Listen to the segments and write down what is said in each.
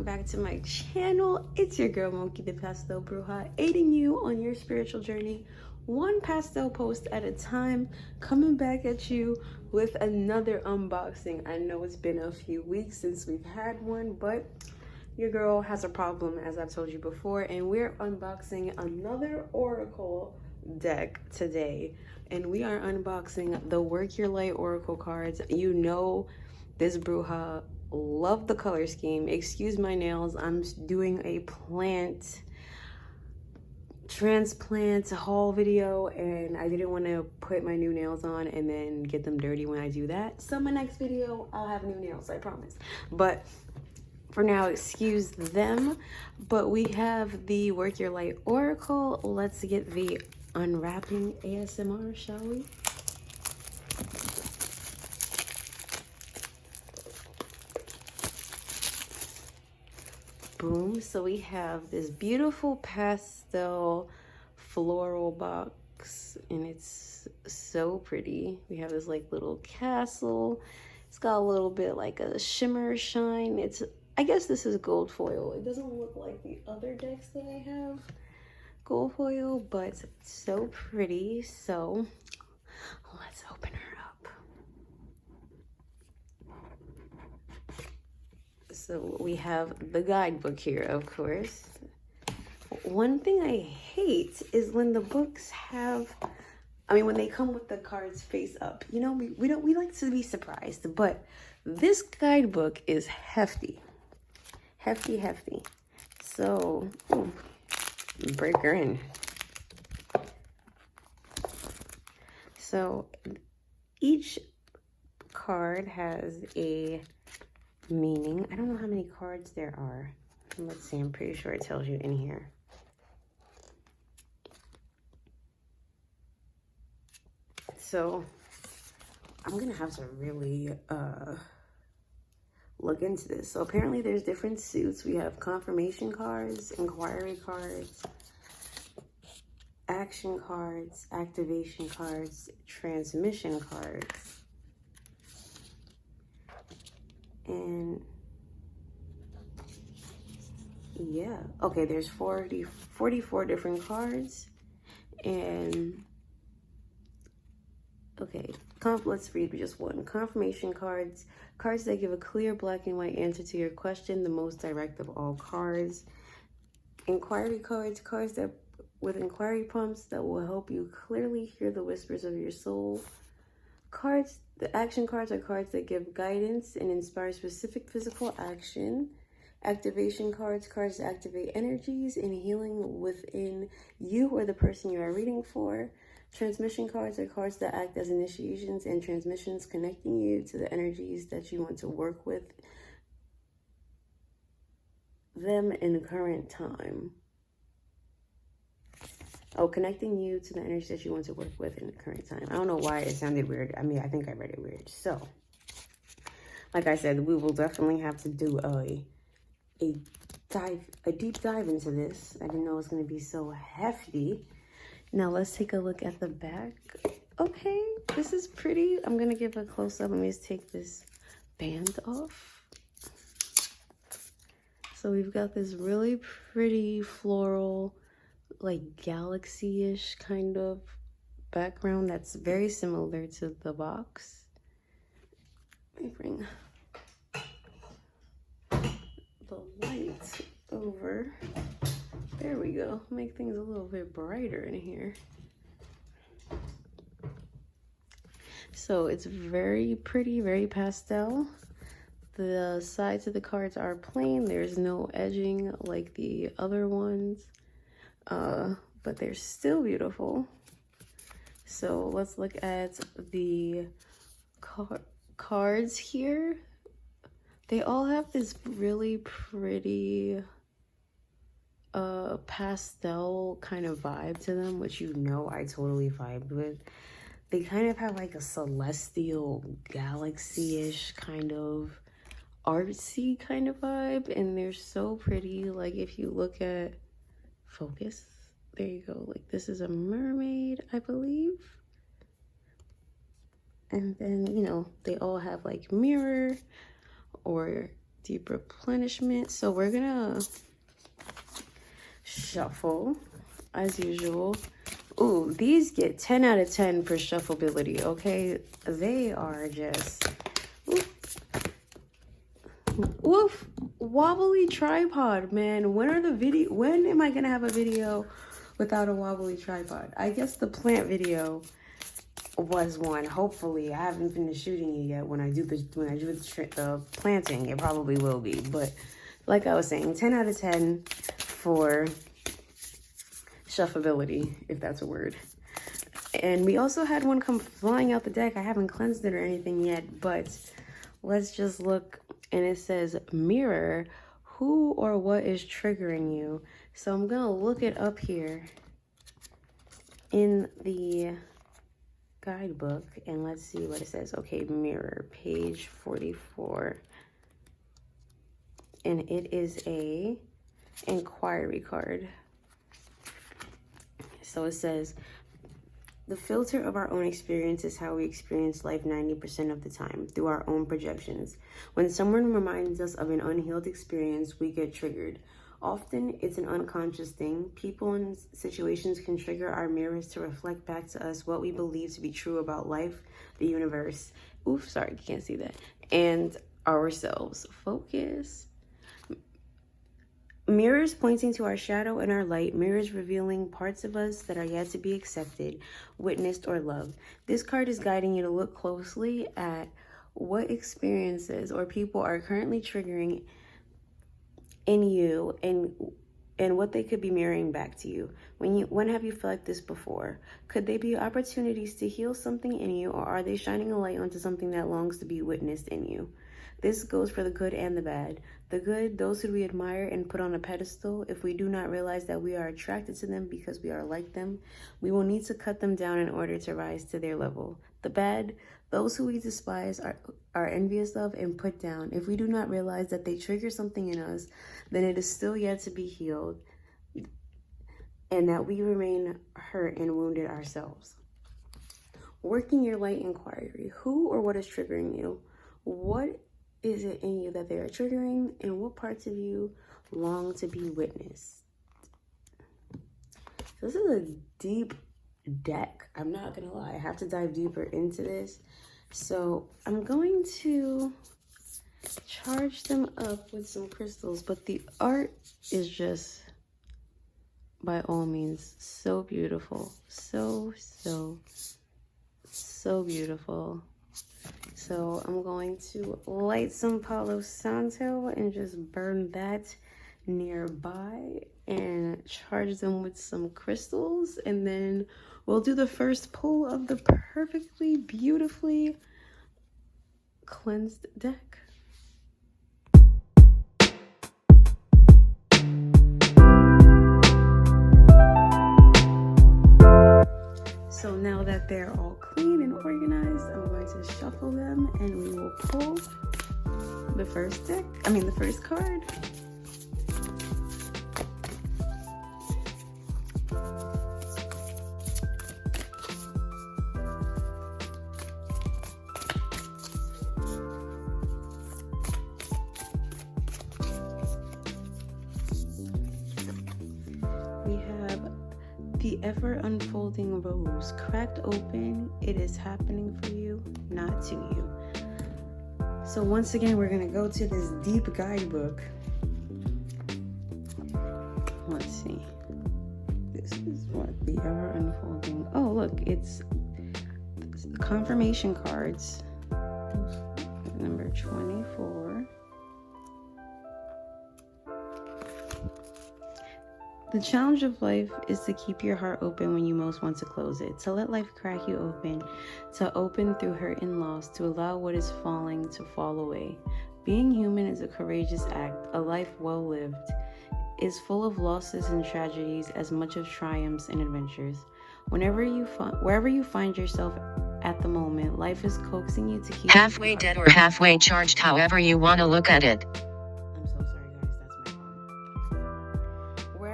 welcome back to my channel. It's your girl Monkey the Pastel Bruja, aiding you on your spiritual journey, one pastel post at a time, coming back at you with another unboxing. I know it's been a few weeks since we've had one, but your girl has a problem, as I've told you before, and we're unboxing another Oracle deck today. And we are unboxing the Work Your Light Oracle cards. You know this Bruja love the color scheme. Excuse my nails, I'm doing a plant transplant haul video and I didn't want to put my new nails on and then get them dirty when I do that. So my next video I'll have new nails, I promise. But for now, excuse them. But we have the Work Your Light Oracle. Let's get the unwrapping ASMR, shall we? Boom. So we have this beautiful pastel floral box and it's so pretty. We have this like little castle. It's got a little bit like a shimmer shine. I guess this is gold foil. It doesn't look like the other decks that I have gold foil, but it's so pretty. So let's open her up. So we have the guidebook here, of course. One thing I hate is when the books have, when they come with the cards face up. You know, we like to be surprised, but this guidebook is hefty. Hefty. So, break her in. So, each card has a meaning. I don't know how many cards there are. Let's see, I'm pretty sure it tells you in here. So I'm gonna have to really look into this. So apparently there's different suits. We have confirmation cards, inquiry cards, action cards, activation cards, transmission cards. And yeah, okay, there's 44 different cards. And okay, let's read just one. Confirmation cards, cards that give a clear black and white answer to your question, the most direct of all cards. Inquiry cards, cards that with inquiry prompts that will help you clearly hear the whispers of your soul. Cards, the action cards are cards that give guidance and inspire specific physical action. Activation cards, cards that activate energies and healing within you or the person you are reading for. Transmission cards are cards that act as initiations and transmissions, connecting you to the energies that you want to work with them in the current time. Oh, connecting you to the energies that you want to work with in the current time. I don't know why it sounded weird. I think I read it weird. So, like I said, we will definitely have to do a deep dive into this. I didn't know it was going to be so hefty. Now let's take a look at the back. Okay, this is pretty. I'm gonna give a close-up. Let me just take this band off. So we've got this really pretty floral, like galaxy-ish kind of background that's very similar to the box. Let me bring the light over. There we go. Make things a little bit brighter in here. So it's very pretty, very pastel. The sides of the cards are plain. There's no edging like the other ones, but they're still beautiful. So let's look at the cards here. They all have this really pretty pastel kind of vibe to them, which you know I totally vibed with. They kind of have like a celestial galaxy-ish kind of artsy kind of vibe, and they're so pretty. Like if you look at focus, there you go, like this is a mermaid, I believe. And then, you know, they all have like mirror or deep replenishment. So we're gonna shuffle as usual. Ooh, these get 10 out of 10 for shuffleability, okay? They are just woof. Wobbly tripod, man. When am I gonna have a video without a wobbly tripod? I guess the plant video was one. Hopefully, I haven't finished shooting it yet. When I do the planting, it probably will be. But like I was saying, 10 out of 10 for shuffleability, if that's a word. And we also had one come flying out the deck. I haven't cleansed it or anything yet, but let's just look. And it says, mirror, who or what is triggering you? So I'm gonna look it up here in the guidebook and let's see what it says. Okay, mirror, page 44. And it is a inquiry card. So it says, the filter of our own experience is how we experience life 90% of the time, through our own projections. When someone reminds us of an unhealed experience, we get triggered. Often, it's an unconscious thing. People and situations can trigger our mirrors to reflect back to us what we believe to be true about life, the universe. Oof, sorry, you can't see that. And ourselves. Focus. Mirrors pointing to our shadow and our light, mirrors revealing parts of us that are yet to be accepted, witnessed, or loved. This card is guiding you to look closely at what experiences or people are currently triggering in you and what they could be mirroring back to you. When have you felt like this before? Could they be opportunities to heal something in you, or are they shining a light onto something that longs to be witnessed in you? This goes for the good and the bad. The good, those who we admire and put on a pedestal. If we do not realize that we are attracted to them because we are like them, we will need to cut them down in order to rise to their level. The bad, those who we despise, are envious of, and put down. If we do not realize that they trigger something in us, then it is still yet to be healed, and that we remain hurt and wounded ourselves. Working your light inquiry. Who or what is triggering you? What is it in you that they are triggering, and what parts of you long to be witnessed? So this is a deep deck. I'm not gonna lie, I have to dive deeper into this. So I'm going to charge them up with some crystals, but the art is just, by all means, so beautiful. So beautiful. So I'm going to light some Palo Santo and just burn that nearby and charge them with some crystals, and then we'll do the first pull of the perfectly, beautifully cleansed deck. So now that they're all clean and organized, I'm going to shuffle them and we will pull the first card. We have the ever-unfolding rose, cracked open. It is happening for you, not to you. So once again, we're going to go to this deep guidebook. Let's see. This is what the ever-unfolding... Oh, look, it's the confirmation cards. Number 24. The challenge of life is to keep your heart open when you most want to close it, to let life crack you open, to open through hurt and loss, to allow what is falling to fall away. Being human is a courageous act. A life well lived is full of losses and tragedies as much as triumphs and adventures. Wherever you find yourself at the moment, life is coaxing you to keep halfway dead or halfway charged, however you want to look at it.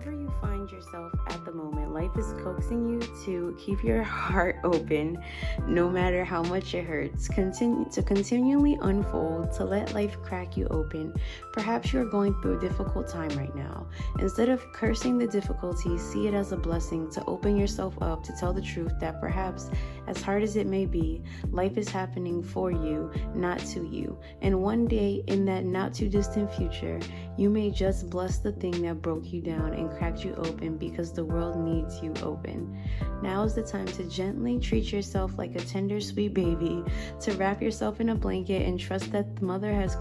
wherever you find yourself at the moment, life is coaxing you to keep your heart open, no matter how much it hurts. Continually unfold, to let life crack you open. Perhaps you're going through a difficult time right now. Instead of cursing the difficulty, see it as a blessing to open yourself up to tell the truth that perhaps, as hard as it may be, life is happening for you, not to you. And one day, in that not too distant future, you may just bless the thing that broke you down and cracked you open, because the world needs you open. Now is the time to gently treat yourself like a tender, sweet baby, to wrap yourself in a blanket and trust that the mother has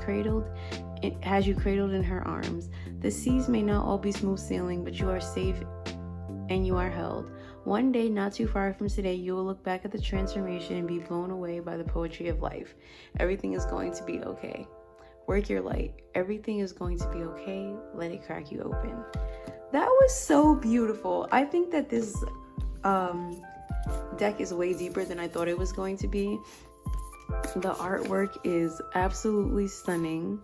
you cradled in her arms. The seas may not all be smooth sailing, but you are safe and you are held. One day, not too far from today, you will look back at the transformation and be blown away by the poetry of life. Everything is going to be okay. Work your light. Everything is going to be okay. Let it crack you open. That was so beautiful. I think that this deck is way deeper than I thought it was going to be. The artwork is absolutely stunning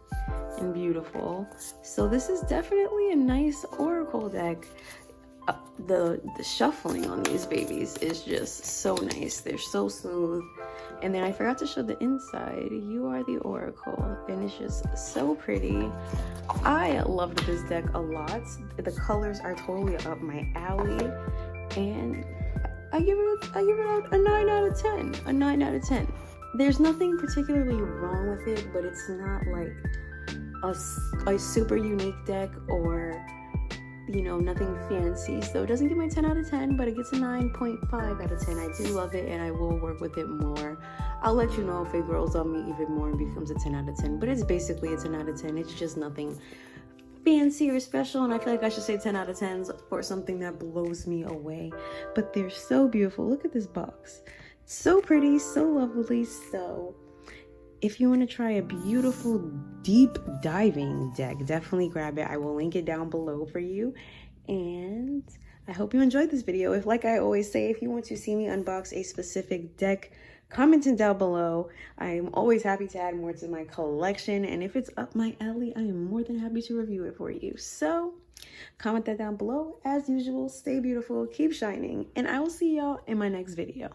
and beautiful. So this is definitely a nice oracle deck. The shuffling on these babies is just so nice. They're so smooth. And then I forgot to show the inside. You are the oracle, and it's just so pretty. I loved this deck a lot. The colors are totally up my alley, and I give it a 9 out of 10. A 9 out of 10. There's nothing particularly wrong with it, but it's not like a super unique deck, or nothing fancy. So it doesn't get my 10 out of 10, but it gets a 9.5 out of 10. I do love it, and I will work with it more. I'll let you know if it grows on me even more and becomes a 10 out of 10, but it's basically a 10 out of 10. It's just nothing fancy or special, and I feel like I should say 10 out of 10s for something that blows me away. But they're so beautiful. Look at this box. So pretty, so lovely. So if you want to try a beautiful deep diving deck, definitely grab it. I will link it down below for you. And I hope you enjoyed this video. If, like I always say, if you want to see me unbox a specific deck, comment it down below. I am always happy to add more to my collection. And if it's up my alley, I am more than happy to review it for you. So comment that down below. As usual, stay beautiful, keep shining, and I will see y'all in my next video.